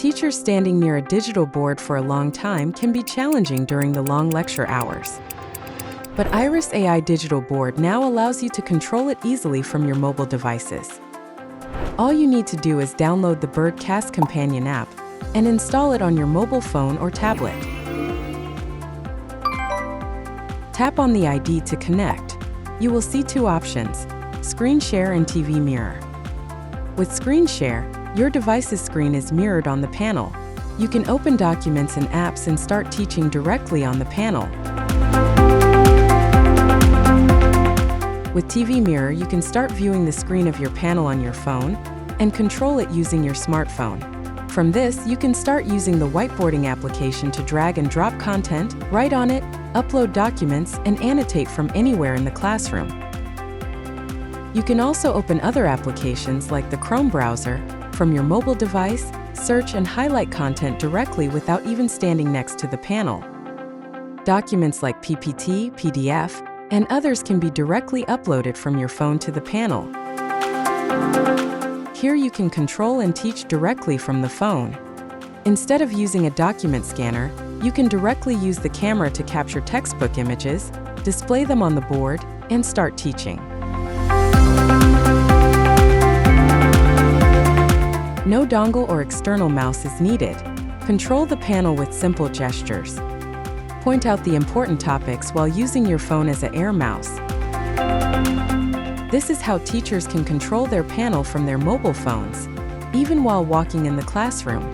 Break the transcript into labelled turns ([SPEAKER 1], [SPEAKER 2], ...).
[SPEAKER 1] Teachers standing near a digital board for a long time can be challenging during the long lecture hours. But EyeRIS AI Digital Board now allows you to control it easily from your mobile devices. All you need to do is download the Birdcast Companion app and install it on your mobile phone or tablet. Tap on the ID to connect. You will see two options: Screen Share and TV Mirror. With Screen Share, your device's screen is mirrored on the panel. You can open documents and apps and start teaching directly on the panel. With TV Mirror, you can start viewing the screen of your panel on your phone and control it using your smartphone. From this, you can start using the whiteboarding application to drag and drop content, write on it, upload documents, and annotate from anywhere in the classroom. You can also open other applications like the Chrome browser from your mobile device, search and highlight content directly without even standing next to the panel. Documents like PPT, PDF, and others can be directly uploaded from your phone to the panel. Here you can control and teach directly from the phone. Instead of using a document scanner, you can directly use the camera to capture textbook images, display them on the board, and start teaching. No dongle or external mouse is needed. Control the panel with simple gestures. Point out the important topics while using your phone as an air mouse. This is how teachers can control their panel from their mobile phones, even while walking in the classroom.